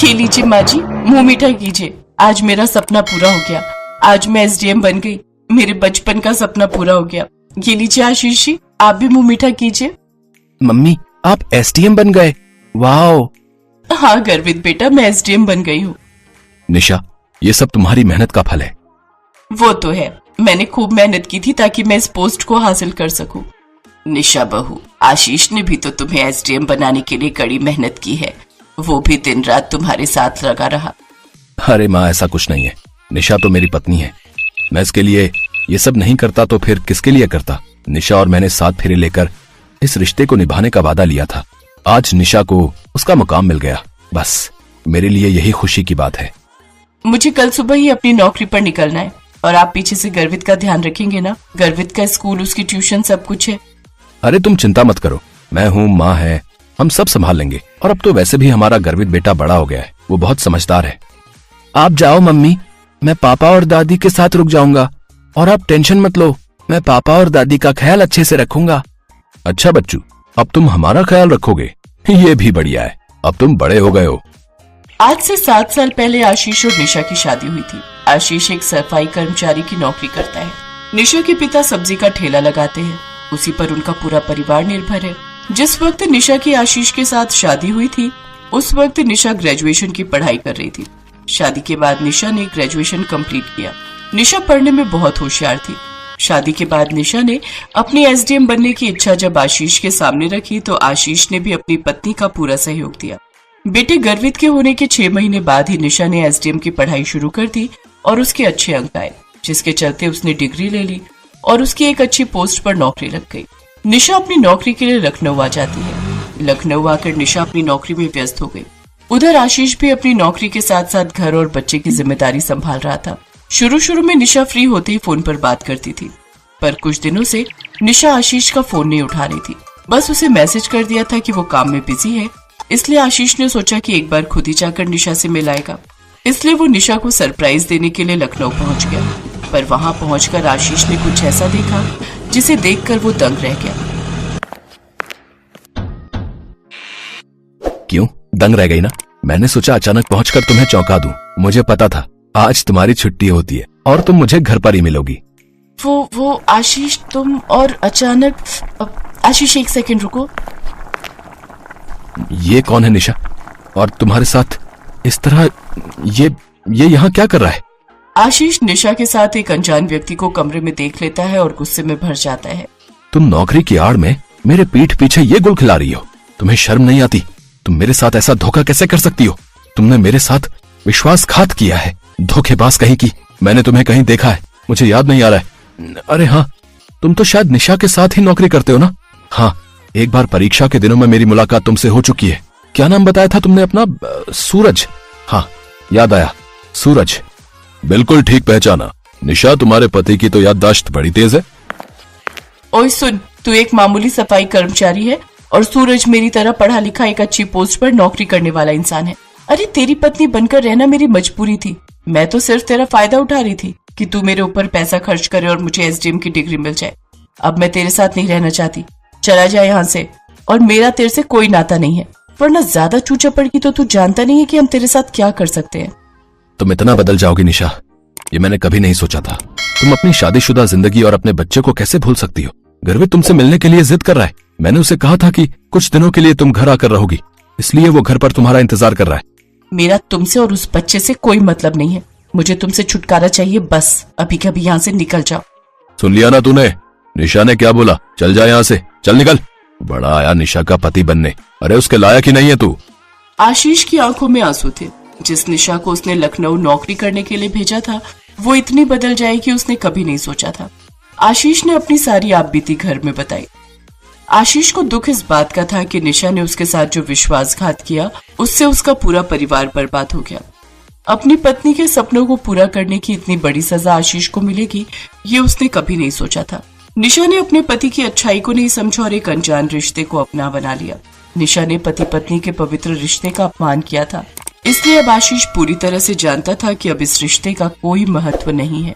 ये लीजिए माँ जी, मुंह मीठा कीजिए। आज मेरा सपना पूरा हो गया। आज मैं एसडीएम बन गई। मेरे बचपन का सपना पूरा हो गया। ये लीजिए आशीष जी, आप भी मुंह मीठा कीजिए। मम्मी, आप एसडीएम बन गए? वाओ! हाँ गर्वित बेटा, मैं एसडीएम बन गई हूँ। निशा, ये सब तुम्हारी मेहनत का फल है। वो तो है, मैंने खूब मेहनत की थी ताकि मैं इस पोस्ट को हासिल कर सकूं। निशा बहू, आशीष ने भी तो तुम्हें एसडीएम बनाने के लिए कड़ी मेहनत की है। वो भी दिन रात तुम्हारे साथ लगा रहा। अरे माँ, ऐसा कुछ नहीं है। निशा तो मेरी पत्नी है। मैं इसके लिए ये सब नहीं करता तो फिर किसके लिए करता? निशा और मैंने 7 फेरे लेकर इस रिश्ते को निभाने का वादा लिया था। आज निशा को उसका मुकाम मिल गया। बस मेरे लिए यही खुशी की बात है। मुझे कल सुबह ही अपनी नौकरी पर निकलना है और आप पीछे से गर्वित का ध्यान रखेंगे ना? गर्वित का स्कूल, उसकी ट्यूशन, सब कुछ है। अरे तुम चिंता मत करो, मैं हूँ, माँ है, हम सब संभाल लेंगे। और अब तो वैसे भी हमारा गर्वित बेटा बड़ा हो गया है, वो बहुत समझदार है। आप जाओ मम्मी, मैं पापा और दादी के साथ रुक जाऊंगा। और आप टेंशन मत लो, मैं पापा और दादी का ख्याल अच्छे से रखूंगा। अच्छा बच्चू, अब तुम हमारा ख्याल रखोगे, ये भी बढ़िया है। अब तुम बड़े हो गए हो। आज से 7 साल पहले आशीष और निशा की शादी हुई थी। आशीष एक सफाई कर्मचारी की नौकरी करता है। निशा के पिता सब्जी का ठेला लगाते हैं। उसी पर उनका पूरा परिवार निर्भर है। जिस वक्त निशा की आशीष के साथ शादी हुई थी, उस वक्त निशा ग्रेजुएशन की पढ़ाई कर रही थी। शादी के बाद निशा ने ग्रेजुएशन कंप्लीट किया। निशा पढ़ने में बहुत होशियार थी। शादी के बाद निशा ने अपनी एसडीएम बनने की इच्छा जब आशीष के सामने रखी तो आशीष ने भी अपनी पत्नी का पूरा सहयोग दिया। बेटे गर्वित के होने के 6 महीने बाद ही निशा ने एसडीएम की पढ़ाई शुरू कर दी और उसके अच्छे अंक आए, जिसके चलते उसने डिग्री ले ली और उसकी एक अच्छी पोस्ट पर नौकरी लग गई। निशा अपनी नौकरी के लिए लखनऊ आ जाती है। लखनऊ आकर निशा अपनी नौकरी में व्यस्त हो गई। उधर आशीष भी अपनी नौकरी के साथ साथ घर और बच्चे की जिम्मेदारी संभाल रहा था। शुरू में निशा फ्री होते ही फोन पर बात करती थी, पर कुछ दिनों से निशा आशीष का फोन नहीं उठा रही थी। बस उसे मैसेज कर दिया था कि वो काम में बिजी है। इसलिए आशीष ने सोचा कि एक बार खुद ही जाकर निशा से मिलाएगा। इसलिए वो निशा को सरप्राइज देने के लिए लखनऊ पहुंच गया। पर वहां पहुंचकर आशीष ने कुछ ऐसा देखा जिसे देखकर वो दंग रह गया। क्यों दंग रह गई ना? मैंने सोचा अचानक पहुंचकर तुम्हें चौंका दूं। मुझे पता था आज तुम्हारी छुट्टी होती है और तुम मुझे घर पर ही मिलोगी। वो आशीष, तुम और अचानक। आशीष, एक सेकंड रुको। ये कौन है निशा? और तुम्हारे साथ इस तरह ये यहाँ क्या कर रहा है? आशीष निशा के साथ एक अनजान व्यक्ति को कमरे में देख लेता है और गुस्से में भर जाता है। तुम नौकरी की आड़ में मेरे पीठ पीछे ये गुल खिला रही हो। तुम्हें शर्म नहीं आती? तुम मेरे साथ ऐसा धोखा कैसे कर सकती हो? तुमने मेरे साथ विश्वासघात किया है। धोखेबाज कहीं की। मैंने तुम्हें कहीं देखा है, मुझे याद नहीं आ रहा है। अरे हाँ, तुम तो शायद निशा के साथ ही नौकरी करते हो ना? हाँ, एक बार परीक्षा के दिनों में मेरी मुलाकात तुमसे हो चुकी है। क्या नाम बताया था तुमने अपना? सूरज। हाँ, याद आया, सूरज। बिल्कुल ठीक पहचाना। निशा, तुम्हारे पति की तो याददाश्त बड़ी तेज है। ओए सुन, तू एक मामूली सफाई कर्मचारी है और सूरज मेरी तरह पढ़ा लिखा एक अच्छी पोस्ट पर नौकरी करने वाला इंसान है। अरे तेरी पत्नी बनकर रहना मेरी मजबूरी थी। मैं तो सिर्फ तेरा फायदा उठा रही थी कि तू मेरे ऊपर पैसा खर्च करे और मुझे एसडीएम की डिग्री मिल जाए। अब मैं तेरे साथ नहीं रहना चाहती। चला जाए यहाँ से। और मेरा तेरे से कोई नाता नहीं है, वरना ज्यादा चूचा पड़गी तो तू जानता नहीं है कि हम तेरे साथ क्या कर सकते हैं। तुम इतना बदल जाओगी निशा, ये मैंने कभी नहीं सोचा था। तुम अपनी शादीशुदा जिंदगी और अपने बच्चे को कैसे भूल सकती हो? गर्वित तुमसे मिलने के लिए जिद कर रहा है। मैंने उसे कहा था कि कुछ दिनों के लिए तुम घर आकर रहोगी, इसलिए वो घर पर तुम्हारा इंतजार कर रहा है। मेरा तुमसे और उस बच्चे से कोई मतलब नहीं है। मुझे तुमसे छुटकारा चाहिए, बस अभी कभी यहाँ से निकल जाओ। सुन लिया ना तूने? निशा ने क्या बोला? चल जा यहाँ से, चल निकल। बड़ा आया निशा का पति बनने। अरे उसके लायक ही नहीं है तू। आशीष की आंखों में आंसू थे। जिस निशा को उसने लखनऊ नौकरी करने के लिए भेजा था, वो इतनी बदल जाएगी उसने कभी नहीं सोचा था। आशीष ने अपनी सारी आपबीती घर में बताई। आशीष को दुख इस बात का था कि निशा ने उसके साथ जो विश्वासघात किया, उससे उसका पूरा परिवार बर्बाद हो गया। अपनी पत्नी के सपनों को पूरा करने की इतनी बड़ी सजा आशीष को मिलेगी, ये उसने कभी नहीं सोचा था। निशा ने अपने पति की अच्छाई को नहीं समझा और एक अनजान रिश्ते को अपना बना लिया। निशा ने पति पत्नी के पवित्र रिश्ते का अपमान किया था। इसलिए अब आशीष पूरी तरह से जानता था कि अब इस रिश्ते का कोई महत्व नहीं है।